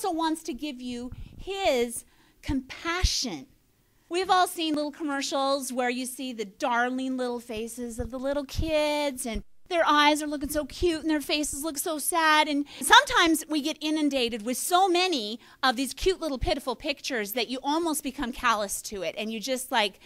also wants to give you his compassion. We've all seen little commercials where you see the darling little faces of the little kids, and their eyes are looking so cute and their faces look so sad. And sometimes we get inundated with so many of these cute little pitiful pictures that you almost become callous to it. And you just like,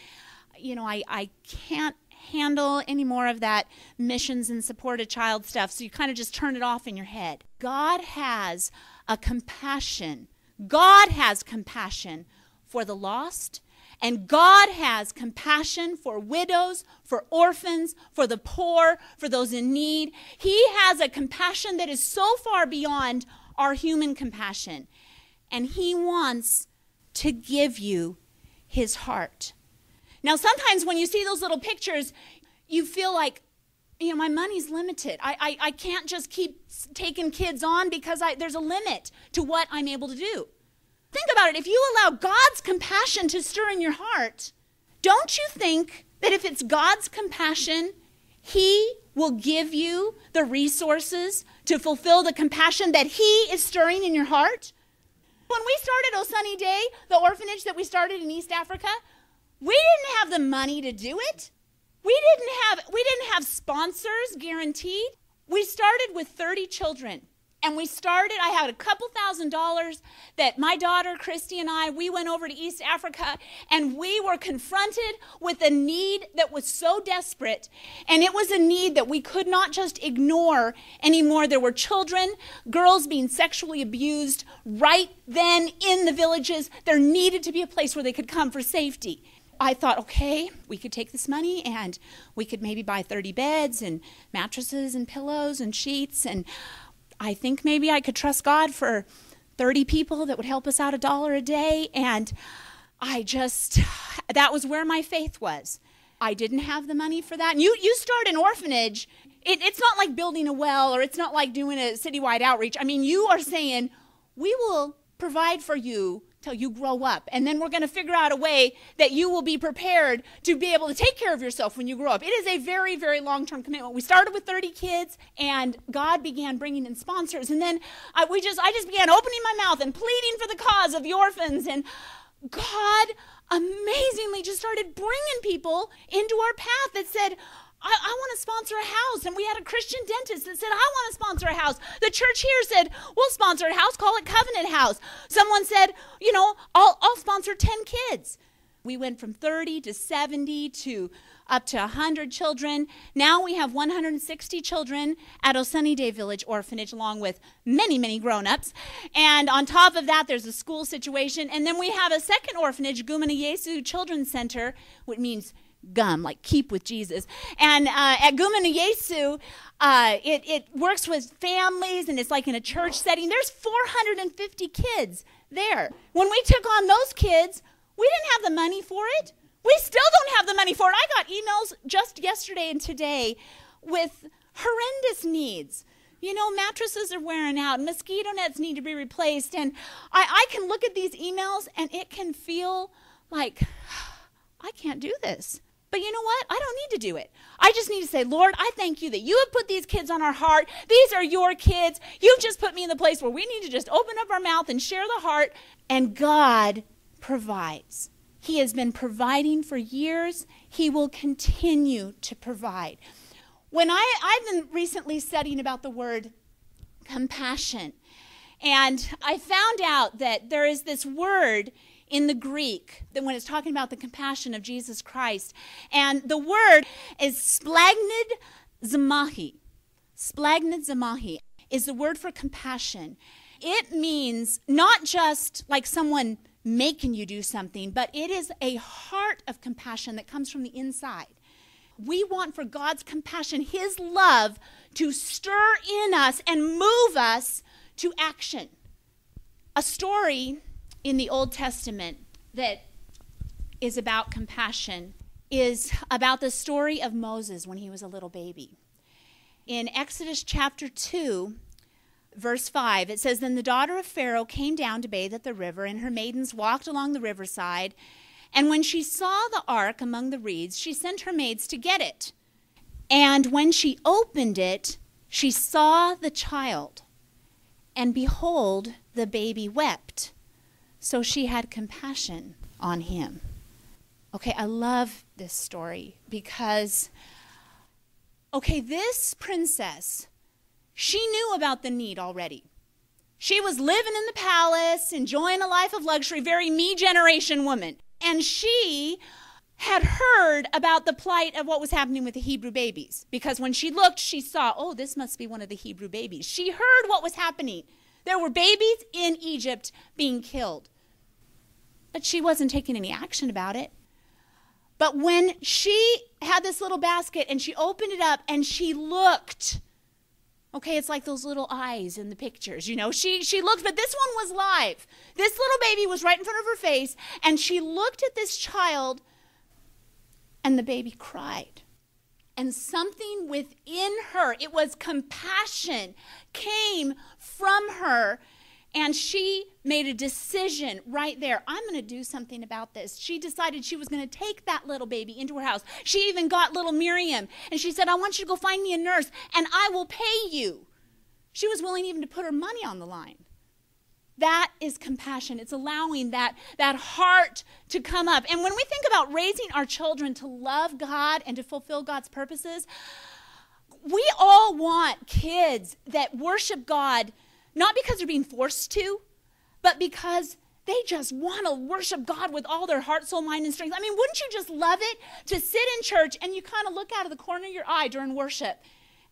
I can't handle any more of that missions and support a child stuff. So you kind of just turn it off in your head. God has a compassion. God has compassion for the lost. And God has compassion for widows, for orphans, for the poor, for those in need. He has a compassion that is so far beyond our human compassion. And he wants to give you his heart. Now, sometimes when you see those little pictures, you feel like, my money's limited. I can't just keep taking kids on because there's a limit to what I'm able to do. Think about it. If you allow God's compassion to stir in your heart, don't you think that if it's God's compassion, he will give you the resources to fulfill the compassion that he is stirring in your heart? When we started O Sunny Day, the orphanage that we started in East Africa, we didn't have the money to do it. We didn't have sponsors guaranteed. We started with 30 children. And I had a couple $1,000s that my daughter, Christy, and we went over to East Africa, and we were confronted with a need that was so desperate. And it was a need that we could not just ignore anymore. There were children, girls being sexually abused right then in the villages. There needed to be a place where they could come for safety. I thought, okay, we could take this money and we could maybe buy 30 beds and mattresses and pillows and sheets, and I think maybe I could trust God for 30 people that would help us out $1 a day. And that was where my faith was. I didn't have the money for that. And you start an orphanage, it's not like building a well, or it's not like doing a citywide outreach. I mean, you are saying, we will provide for you till you grow up. And then we're going to figure out a way that you will be prepared to be able to take care of yourself when you grow up. It is a very, very long-term commitment. We started with 30 kids, and God began bringing in sponsors. And then I just began opening my mouth and pleading for the cause of the orphans. And God amazingly just started bringing people into our path that said, I want to sponsor a house. And we had a Christian dentist that said, I want to sponsor a house. The church here said, we'll sponsor a house, call it Covenant House. Someone said, I'll sponsor 10 kids. We went from 30 to 70 to up to 100 children. Now we have 160 children at O Sunny Day Village Orphanage, along with many, many grown-ups. And on top of that, there's a school situation. And then we have a second orphanage, Gumana Yesu Children's Center, which means gum, like keep with Jesus. And at Gumana Yesu, it works with families, and it's like in a church setting. There's 450 kids there. When we took on those kids, we didn't have the money for it. We still don't have the money for it. I got emails just yesterday and today with horrendous needs. Mattresses are wearing out, mosquito nets need to be replaced. And I can look at these emails and it can feel like, I can't do this. But you know what? I don't need to do it. I just need to say, Lord, I thank you that you have put these kids on our heart. These are your kids. You've just put me in the place where we need to just open up our mouth and share the heart. And God provides. He has been providing for years. He will continue to provide. When I've been recently studying about the word compassion, and I found out that there is this word in the Greek that when it's talking about the compassion of Jesus Christ, and the word is splagnid zamahi. Splagnid zamahi is the word for compassion. It means not just like someone making you do something, but it is a heart of compassion that comes from the inside. We want for God's compassion, his love, to stir in us and move us to action. A story in the Old Testament that is about compassion is about the story of Moses when he was a little baby. In Exodus chapter 2, verse 5, it says, Then the daughter of Pharaoh came down to bathe at the river, and her maidens walked along the riverside. And when she saw the ark among the reeds, she sent her maids to get it. And when she opened it, she saw the child. And behold, the baby wept, so she had compassion on him. Okay, I love this story because, okay, this princess, she knew about the need already. She was living in the palace, enjoying a life of luxury, very me generation woman. And she had heard about the plight of what was happening with the Hebrew babies. Because when she looked, she saw, oh, this must be one of the Hebrew babies. She heard what was happening. There were babies in Egypt being killed. But she wasn't taking any action about it. But when she had this little basket and she opened it up and she looked, okay, it's like those little eyes in the pictures, you know. She looked, but this one was live. This little baby was right in front of her face, and she looked at this child, and the baby cried. And something within her, it was compassion, came from her, and she made a decision right there. I'm going to do something about this. She decided she was going to take that little baby into her house. She even got little Miriam, and she said, I want you to go find me a nurse, and I will pay you. She was willing even to put her money on the line. That is compassion. It's allowing that heart to come up. And when we think about raising our children to love God and to fulfill God's purposes, we all want kids that worship God, not because they're being forced to, but because they just want to worship God with all their heart, soul, mind, and strength. I mean, wouldn't you just love it to sit in church and you kind of look out of the corner of your eye during worship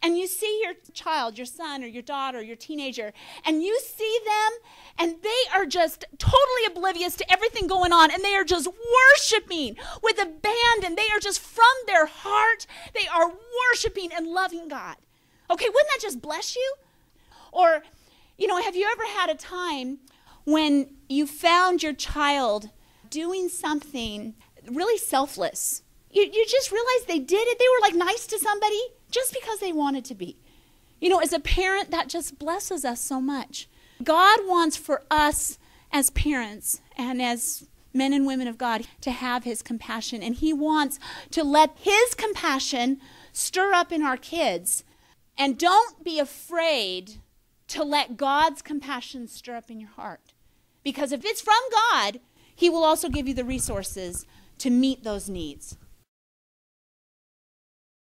and you see your child, your son or your daughter, your teenager, and you see them and they are just totally oblivious to everything going on, and they are just worshiping with a band, and they are just from their heart, they are worshiping and loving God. Okay, wouldn't that just bless you? Or, you know, have you ever had a time when you found your child doing something really selfless? You just realized they did it. They were like nice to somebody just because they wanted to be. You know, as a parent, that just blesses us so much. God wants for us as parents and as men and women of God to have his compassion. And he wants to let his compassion stir up in our kids. And don't be afraid to let God's compassion stir up in your heart. Because if it's from God, he will also give you the resources to meet those needs.